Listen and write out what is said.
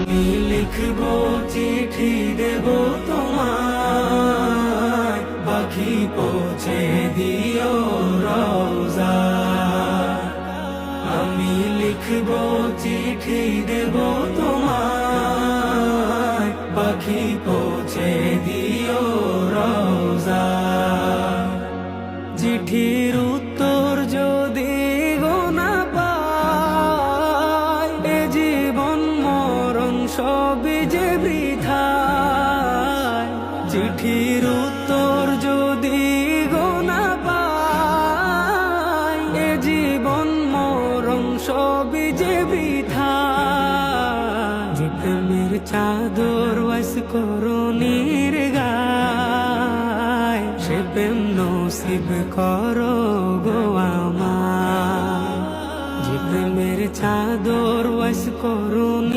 আমি লিখবো চিঠি দেব তোমায়, পাখি পৌঁছে দিও রওজা। আমি লিখবো চিঠি দেব তোমায়, পাখি পৌঁছে দিও রওজা। চিঠির উত্তর যদি গো না পাই, এ জীবন মরণ সবই যে বৃথায়। চিঠির উত্তর যদি গো না পাই, এ জীবন মরণ সবই যে বৃথায়। যে প্রেমের চাদর ওয়াস করুণীর গায়, সে প্রেম নসিব করো গো আমার। যে প্রেমের চাদর ওয়াস করুণীর